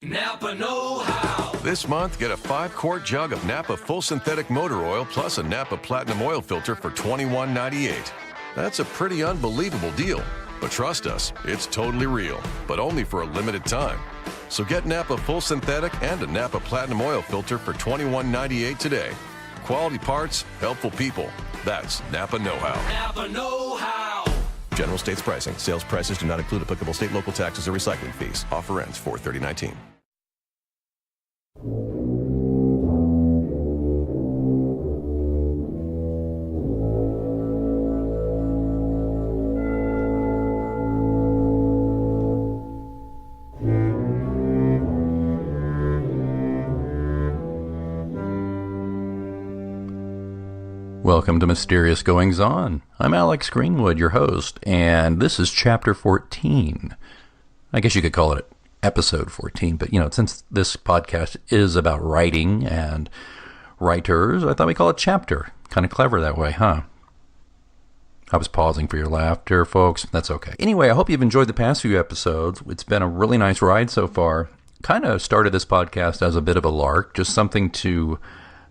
Napa know-how. This month, get a 5-quart jug of Napa Full Synthetic Motor Oil plus a Napa Platinum Oil Filter for $21.98. That's a pretty unbelievable deal. But trust us, it's totally real, but only for a limited time. So get Napa Full Synthetic and a Napa Platinum Oil Filter for $21.98 today. Quality parts, helpful people. That's Napa know-how. Napa know-how. General States pricing. Sales prices do not include applicable state, local taxes, or recycling fees. Offer ends 4/30/19. Welcome to Mysterious Goings On. I'm Alex Greenwood, your host, and this is Chapter 14. I guess you could call it Episode 14, but, since this podcast is about writing and writers, I thought we'd call it Chapter. Kind of clever that way, huh? I was pausing for your laughter, folks. That's okay. Anyway, I hope you've enjoyed the past few episodes. It's been a really nice ride so far. Kind of started this podcast as a bit of a lark, just something to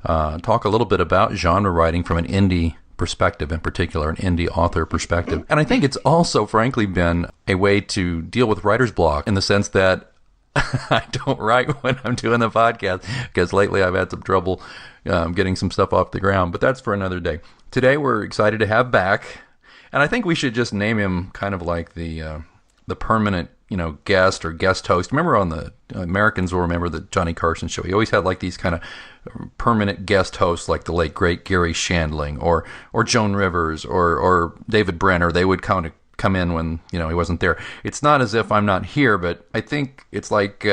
talk a little bit about genre writing from an indie perspective, in particular, an indie author perspective. And I think it's also, frankly, been a way to deal with writer's block in the sense that I don't write when I'm doing the podcast, because lately I've had some trouble getting some stuff off the ground. But that's for another day. Today we're excited to have back, and I think we should just name him kind of like the permanent guest or guest host. Remember on the Americans will remember the Johnny Carson show. He always had like these kind of permanent guest hosts, like the late great Gary Shandling or Joan Rivers or David Brenner. They would kind of come in when he wasn't there. It's not as if I'm not here, but I think it's like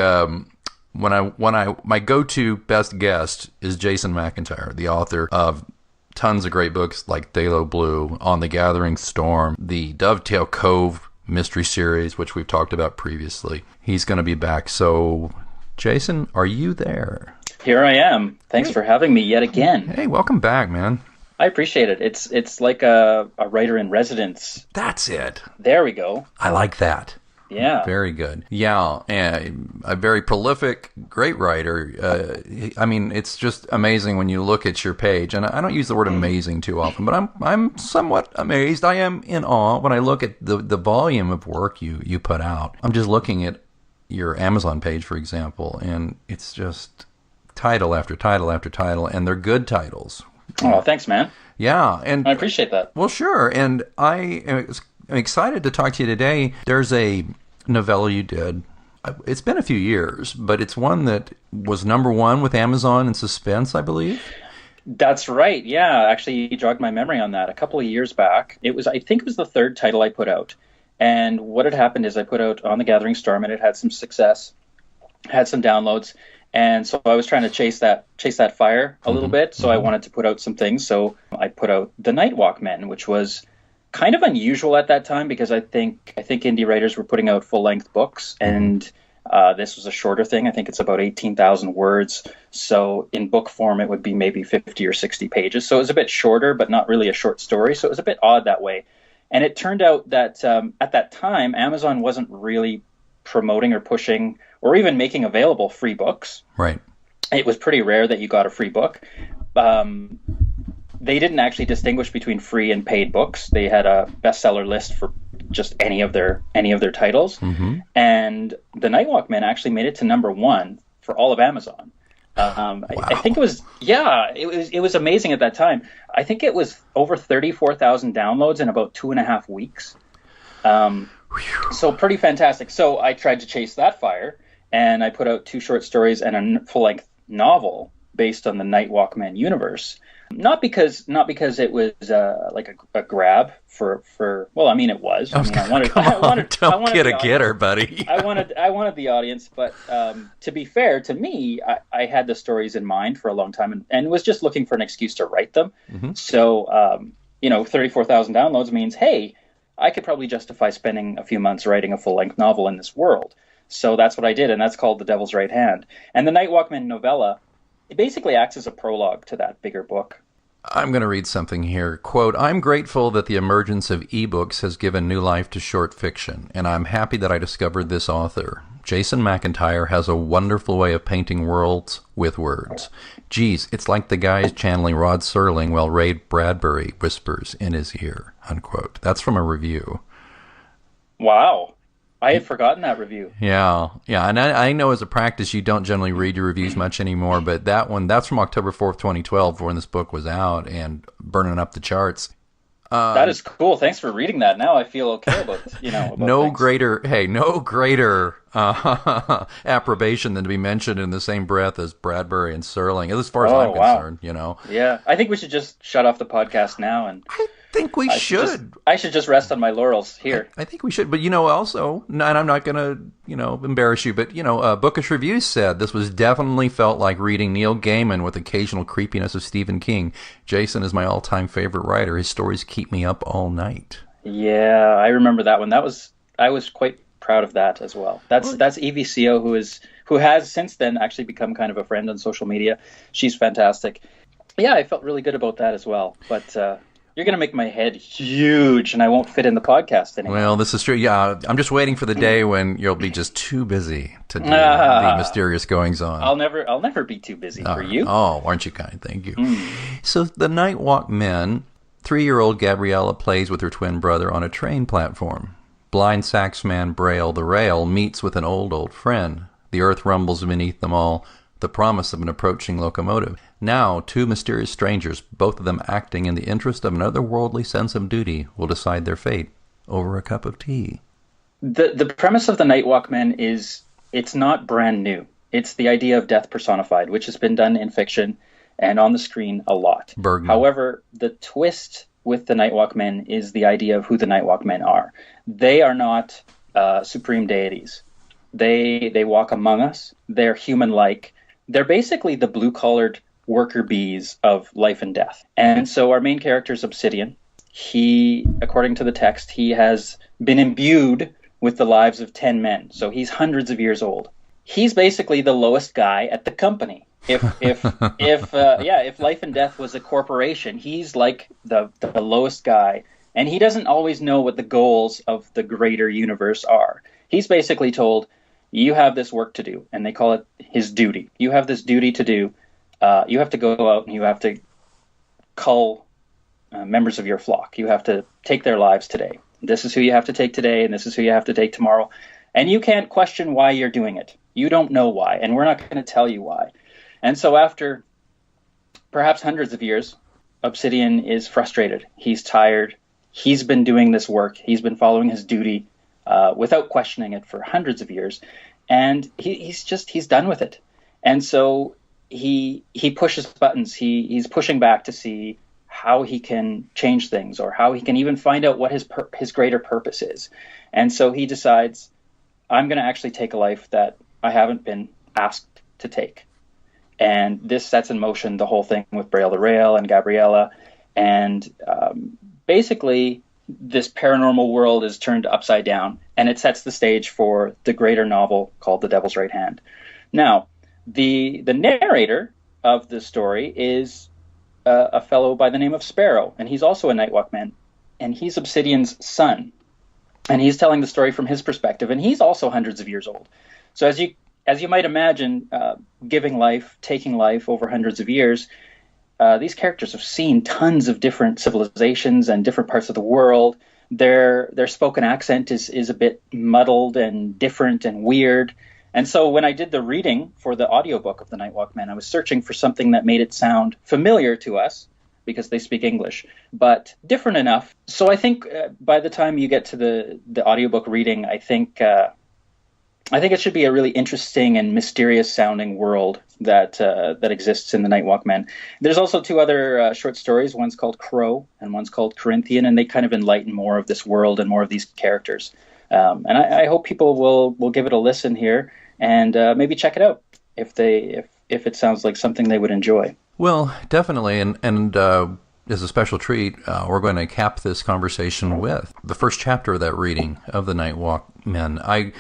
my go-to best guest is Jason McIntyre, the author of tons of great books like THALO Blue, On the Gathering Storm, the Dovetail Cove mystery series, which we've talked about previously. He's going to be back. So, Jason, are you there? Here I am. Thanks for having me yet again. Hey, welcome back, man. I appreciate it. It's like a writer in residence. That's it. There we go. I like that. Yeah. Very good. Yeah, and a very prolific, great writer. I mean, it's just amazing when you look at your page. And I don't use the word amazing too often, but I'm somewhat amazed. I am in awe when I look at the volume of work you put out. I'm just looking at your Amazon page, for example, and it's just title after title after title, and they're good titles. Oh, thanks, man. Yeah, and I appreciate that. Well, sure, and I'm excited to talk to you today. There's a novella you did. It's been a few years, but it's one that was #1 with Amazon in suspense, I believe. That's right. Yeah, actually, you jogged my memory on that. A couple of years back, I think it was the third title I put out. And what had happened is I put out On the Gathering Storm, and it had some success, had some downloads. And so I was trying to chase that fire a little bit. So I wanted to put out some things. So I put out The Nightwalk Men, which was kind of unusual at that time because I think indie writers were putting out full-length books, and this was a shorter thing. I think it's about 18,000 words. So in book form, it would be maybe 50 or 60 pages. So it was a bit shorter, but not really a short story. So it was a bit odd that way. And it turned out that at that time, Amazon wasn't really promoting or pushing or even making available free books. Right. It was pretty rare that you got a free book. They didn't actually distinguish between free and paid books. They had a bestseller list for just any of their titles. Mm-hmm. And The Nightwalk Men actually made it to #1 for all of Amazon. Wow. I think it was amazing at that time. I think it was over 34,000 downloads in about 2.5 weeks. So pretty fantastic. So I tried to chase that fire, and I put out 2 short stories and a full-length novel based on the Nightwalk Men universe. Not because it was like a grab for well, I mean it was. Don't get a getter, buddy. I wanted the audience, but to be fair to me, I had the stories in mind for a long time and was just looking for an excuse to write them. Mm-hmm. So 34,000 downloads means, hey, I could probably justify spending a few months writing a full-length novel in this world. So that's what I did, and that's called The Devil's Right Hand. And the Nightwalk Men novella, it basically acts as a prologue to that bigger book. I'm going to read something here. Quote, I'm grateful that the emergence of ebooks has given new life to short fiction, and I'm happy that I discovered this author. Jason McIntyre has a wonderful way of painting worlds with words. Geez, it's like the guy's channeling Rod Serling while Ray Bradbury whispers in his ear, unquote. That's from a review. Wow. I had forgotten that review. Yeah. And I know as a practice you don't generally read your reviews much anymore, but that's from October 4th, 2012, when this book was out and burning up the charts. That is cool. Thanks for reading that. Now I feel okay about, about no things. greater approbation than to be mentioned in the same breath as Bradbury and Serling, as far as I'm concerned, Yeah. I think we should just shut off the podcast now and I think we should. I should just rest on my laurels here. I think we should. But, also, and I'm not going to, embarrass you, but, Bookish Reviews said this was definitely felt like reading Neil Gaiman with occasional creepiness of Stephen King. Jason is my all-time favorite writer. His stories keep me up all night. Yeah, I remember that one. I was quite proud of that as well. That's Evie Co, who has since then actually become kind of a friend on social media. She's fantastic. Yeah, I felt really good about that as well. But you're going to make my head huge and I won't fit in the podcast anymore. Well, this is true. Yeah, I'm just waiting for the day when you'll be just too busy to do the mysterious goings-on. I'll never be too busy for you. Oh, aren't you kind? Thank you. So the Nightwalk Men, 3-year-old Gabriella plays with her twin brother on a train platform. Blind saxman Braille the Rail meets with an old friend. The earth rumbles beneath them all, the promise of an approaching locomotive. Now, two mysterious strangers, both of them acting in the interest of an otherworldly sense of duty, will decide their fate over a cup of tea. The premise of the Nightwalk Men is, it's not brand new. It's the idea of death personified, which has been done in fiction and on the screen a lot. Bergman. However, the twist with the Nightwalk Men is the idea of who the Nightwalk Men are. They are not supreme deities. They walk among us. They're human-like. They're basically the blue-collared worker bees of life and death. And so our main character is Obsidian. He, according to the text, he has been imbued with the lives of 10 men. So he's hundreds of years old. He's basically the lowest guy at the company. If life and death was a corporation, he's like the lowest guy. And he doesn't always know what the goals of the greater universe are. He's basically told, you have this work to do, and they call it his duty. You have this duty to do. You have to go out and you have to cull members of your flock. You have to take their lives today. This is who you have to take today, and this is who you have to take tomorrow. And you can't question why you're doing it. You don't know why, and we're not going to tell you why. And so after perhaps hundreds of years, Obsidian is frustrated. He's tired. He's been doing this work. He's been following his duty without questioning it for hundreds of years. And he's done with it. And so he pushes buttons. He's pushing back to see how he can change things or how he can even find out what his greater purpose is. And so he decides, I'm going to actually take a life that I haven't been asked to take. And this sets in motion the whole thing with Braille the Rail and Gabriella. And basically, this paranormal world is turned upside down, and it sets the stage for the greater novel called The Devil's Right Hand. Now, the narrator of the story is a fellow by the name of Sparrow, and he's also a Nightwalk Man, and he's Obsidian's son. And he's telling the story from his perspective, and he's also hundreds of years old. So as you might imagine, giving life, taking life over hundreds of years, these characters have seen tons of different civilizations and different parts of the world. Their spoken accent is a bit muddled and different and weird. And so when I did the reading for the audiobook of The Nightwalk Men, I was searching for something that made it sound familiar to us, because they speak English, but different enough. So I think by the time you get to the audiobook reading, I think it should be a really interesting and mysterious sounding world that exists in The Nightwalk Men. There's also two other short stories. One's called Crow and one's called Corinthian, and they kind of enlighten more of this world and more of these characters. And I hope people will give it a listen here and maybe check it out if it sounds like something they would enjoy. Well, definitely, and as a special treat, we're going to cap this conversation with the first chapter of that reading of The Nightwalk Men. I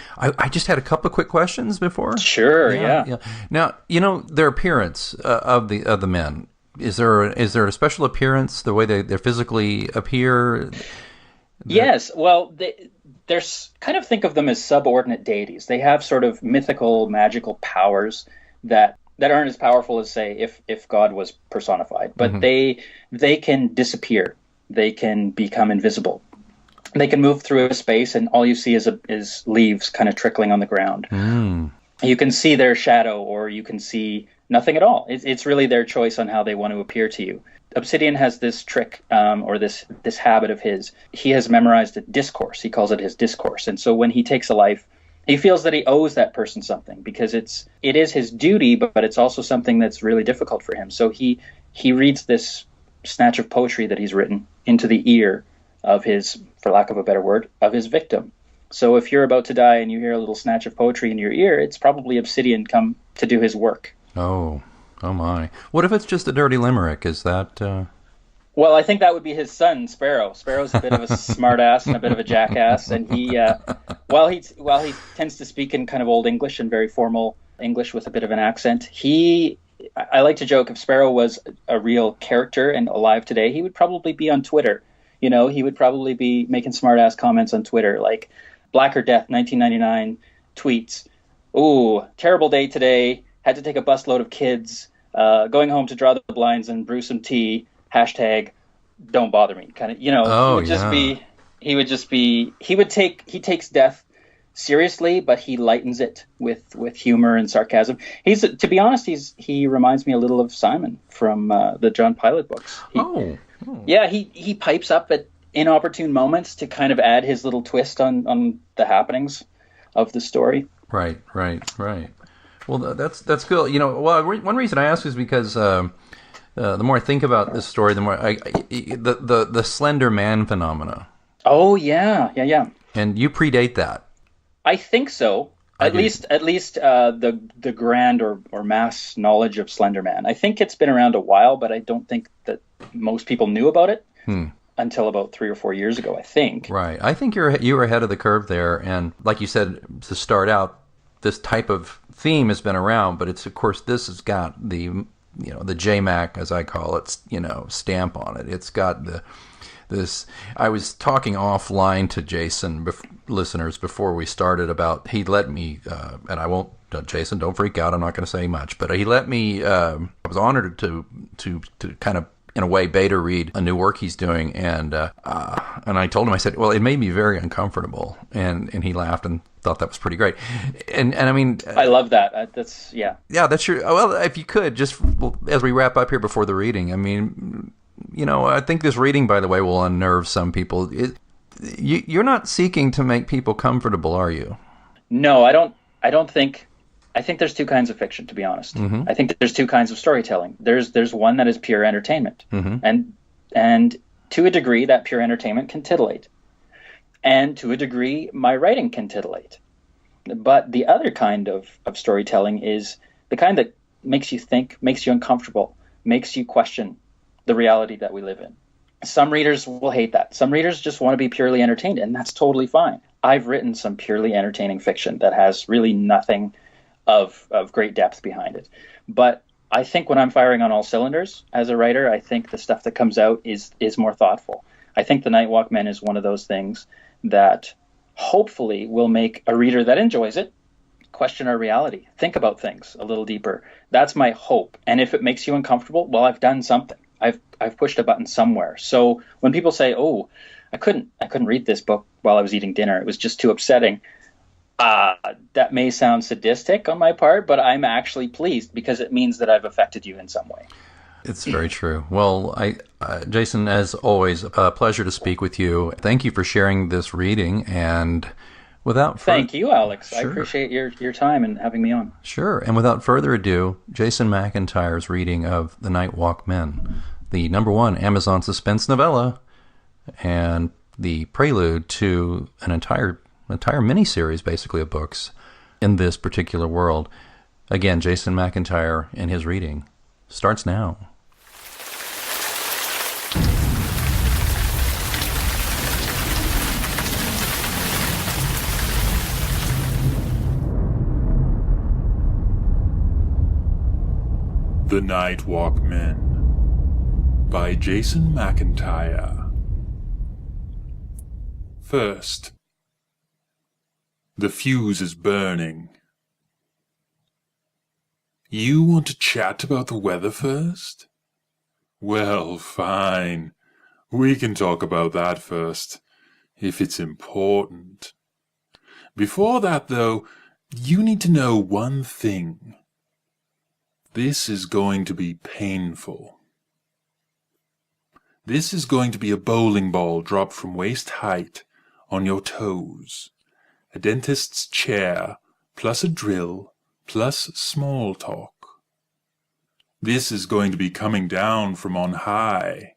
just had a couple of quick questions before. Sure, yeah. Now, their appearance of the men. Is there a special appearance, the way they physically appear? Yes. Well, there's kind of think of them as subordinate deities. They have sort of mythical, magical powers that aren't as powerful as, say, if God was personified. But they can disappear. They can become invisible. They can move through a space, and all you see is leaves kind of trickling on the ground. You can see their shadow, or you can see nothing at all. It's really their choice on how they want to appear to you. Obsidian has this trick, or this habit of his. He has memorized a discourse. He calls it his discourse. And so when he takes a life, he feels that he owes that person something, because it is his duty, but it's also something that's really difficult for him. So he reads this snatch of poetry that he's written into the ear of his, for lack of a better word, of his victim. So if you're about to die and you hear a little snatch of poetry in your ear, it's probably Obsidian come to do his work. Oh my. What if it's just a dirty limerick? Is that... Well, I think that would be his son, Sparrow. Sparrow's a bit of a smartass and a bit of a jackass, and he, while he tends to speak in kind of Old English and very formal English with a bit of an accent, I like to joke, if Sparrow was a real character and alive today, he would probably be on Twitter. You know, he would probably be making smartass comments on Twitter, like Black or Death 1999 tweets. Ooh, terrible day today. Had to take a busload of kids. Going home to draw the blinds and brew some tea. Hashtag don't bother me. Kind of, you know, he takes death seriously, but he lightens it with humor and sarcasm. To be honest, he reminds me a little of Simon from the John Pilate books. Yeah, he pipes up at inopportune moments to kind of add his little twist on the happenings of the story. Right. Well, that's cool. You know, well, one reason I ask is because the more I think about this story, the more the Slender Man phenomena. Oh yeah. And you predate that. I think so. At least the grand or mass knowledge of Slender Man. I think it's been around a while, but I don't think that most people knew about it until about 3 or 4 years ago, I think. Right. I think you were ahead of the curve there, and like you said, to start out, this type of theme has been around, but it's, of course, this has got the JMac, as I call it, stamp on it. It's got this. I was talking offline to Jason, listeners, before we started about, he let me, and I won't, Jason, don't freak out, I'm not going to say much, but he let me, I was honored to kind of, in a way, beta read a new work he's doing, and I told him, I said, well, it made me very uncomfortable, and he laughed and thought that was pretty great, and I mean, I love that. That's that's true. Well, if you could just, as we wrap up here before the reading, I mean, I think this reading, by the way, will unnerve some people. You're not seeking to make people comfortable, are you? No, I don't think. I think there's two kinds of fiction, to be honest. Mm-hmm. I think that there's two kinds of storytelling. There's one that is pure entertainment, and to a degree, that pure entertainment can titillate, and to a degree, my writing can titillate. But the other kind of storytelling is the kind that makes you think, makes you uncomfortable, makes you question the reality that we live in. Some readers will hate that. Some readers just want to be purely entertained, and that's totally fine. I've written some purely entertaining fiction that has really nothing of great depth behind it. But I think when I'm firing on all cylinders as a writer, I think the stuff that comes out is more thoughtful. I think The Nightwalk Men is one of those things that hopefully will make a reader that enjoys it question our reality, think about things a little deeper. That's my hope. And if it makes you uncomfortable, well, I've done something. I've pushed a button somewhere. So when people say, "Oh, I couldn't read this book while I was eating dinner. It was just too upsetting." That may sound sadistic on my part, but I'm actually pleased because it means that I've affected you in some way. It's very true. Well, Jason, as always, a pleasure to speak with you. Thank you for sharing this reading. And thank you, Alex. Sure. I appreciate your time and having me on. Sure. And without further ado, Jason McIntyre's reading of The Nightwalk Men, the #1 Amazon suspense novella, and the prelude to an entire mini-series, basically, of books in this particular world. Again, Jason McIntyre and his reading starts now. The Nightwalk Men by Jason McIntyre. First, the fuse is burning. You want to chat about the weather first? Well, fine. We can talk about that first, if it's important. Before that, though, you need to know one thing. This is going to be painful. This is going to be a bowling ball dropped from waist height on your toes, a dentist's chair, plus a drill, plus small talk. This is going to be coming down from on high,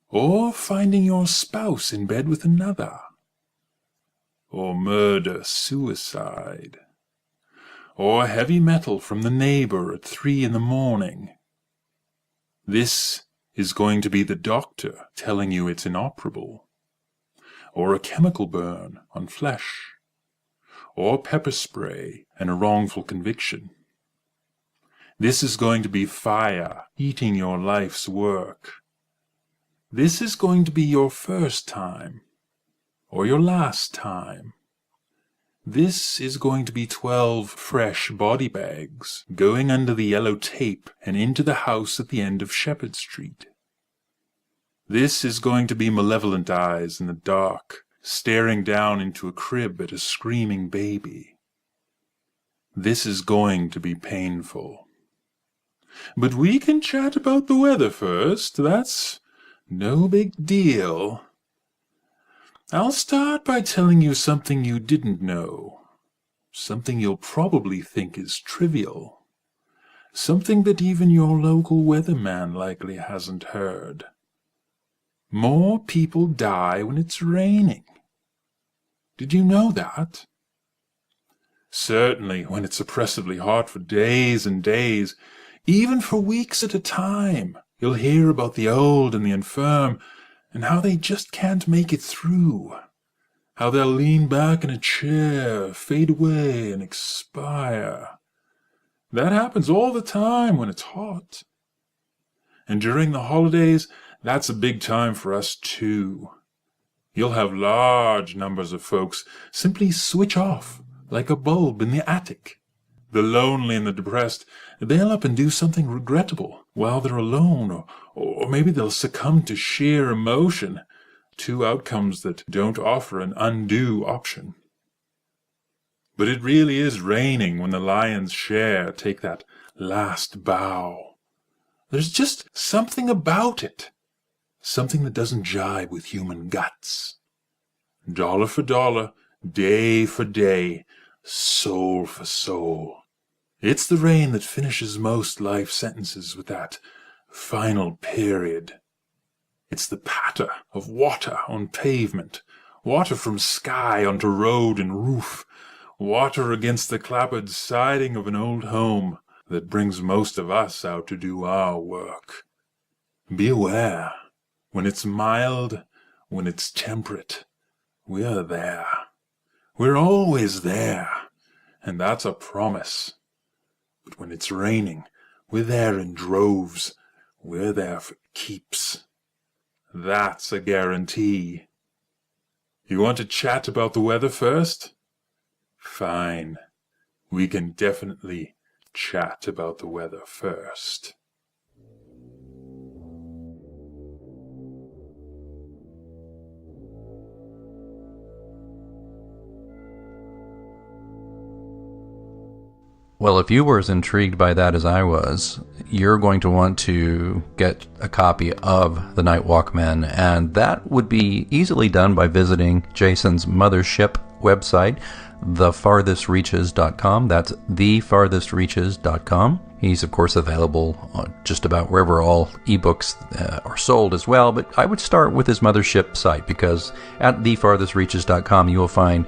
or finding your spouse in bed with another, or murder-suicide, or heavy metal from the neighbor at 3 a.m. This is going to be the doctor telling you it's inoperable, or a chemical burn on flesh, or pepper spray and a wrongful conviction. This is going to be fire eating your life's work. This is going to be your first time, or your last time. This is going to be 12 fresh body bags going under the yellow tape and into the house at the end of Shepherd Street. This is going to be malevolent eyes in the dark, staring down into a crib at a screaming baby. This is going to be painful. But we can chat about the weather first. That's no big deal. I'll start by telling you something you didn't know. Something you'll probably think is trivial. Something that even your local weatherman likely hasn't heard. More people die when it's raining. Did you know that? Certainly when it's oppressively hot for days and days, even for weeks at a time, you'll hear about the old and the infirm, and how they just can't make it through. How they'll lean back in a chair, fade away, and expire. That happens all the time when it's hot. And during the holidays, that's a big time for us too. You'll have large numbers of folks simply switch off, like a bulb in the attic. The lonely and the depressed, they'll up and do something regrettable while they're alone, or maybe they'll succumb to sheer emotion, 2 outcomes that don't offer an undue option. But it really is raining when the lion's share take that last bow. There's just something about it, something that doesn't jibe with human guts. Dollar for dollar, day for day, soul for soul. It's the rain that finishes most life sentences with that final period. It's the patter of water on pavement, water from sky onto road and roof, water against the clapboard siding of an old home that brings most of us out to do our work. Be aware, when it's mild, when it's temperate, we're there. We're always there, and that's a promise. But when it's raining, we're there in droves. We're there for keeps. That's a guarantee. You want to chat about the weather first? Fine. We can definitely chat about the weather first. Well, if you were as intrigued by that as I was, you're going to want to get a copy of The Night Walkmen, and that would be easily done by visiting Jason's mothership website, thefarthestreaches.com. That's thefarthestreaches.com. He's, of course, available on just about wherever all ebooks are sold as well, but I would start with his mothership site, because at thefarthestreaches.com you will find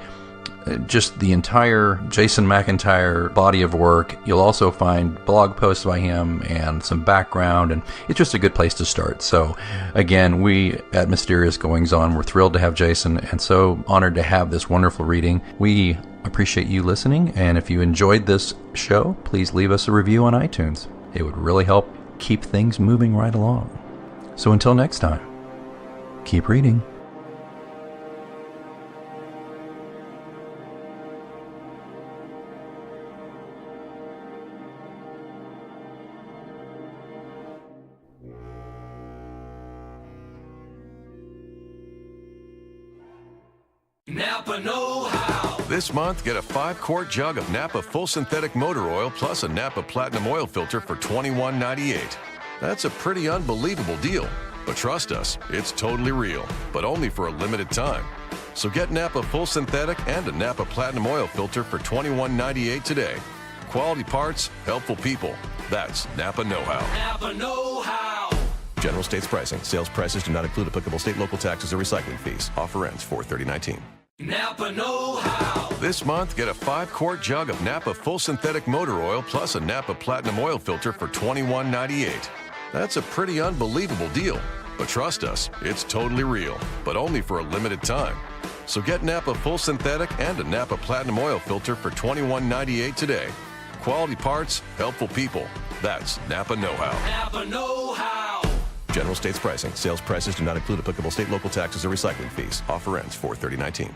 just the entire Jason McIntyre body of work. You'll also find blog posts by him and some background, and it's just a good place to start. So again, we at Mysterious Goings On, we're thrilled to have Jason and so honored to have this wonderful reading. We appreciate you listening, and if you enjoyed this show, please leave us a review on iTunes. It would really help keep things moving right along. So until next time, keep reading. Napa know-how. This month, get a 5-quart jug of Napa Full Synthetic Motor Oil plus a Napa Platinum Oil Filter for $21.98. That's a pretty unbelievable deal. But trust us, it's totally real, but only for a limited time. So get Napa Full Synthetic and a Napa Platinum Oil Filter for $21.98 today. Quality parts, helpful people. That's Napa know-how. Napa know-how. General states pricing. Sales prices do not include applicable state, local taxes, or recycling fees. Offer ends 4/30/19. Napa know-how. This month, get a 5-quart jug of Napa Full Synthetic Motor Oil plus a Napa Platinum Oil Filter for $21.98. That's a pretty unbelievable deal. But trust us, it's totally real, but only for a limited time. So get Napa Full Synthetic and a Napa Platinum Oil Filter for $21.98 today. Quality parts, helpful people. That's Napa know-how. Napa know-how. General states pricing. Sales prices do not include applicable state, local taxes, or recycling fees. Offer ends 4/30/19.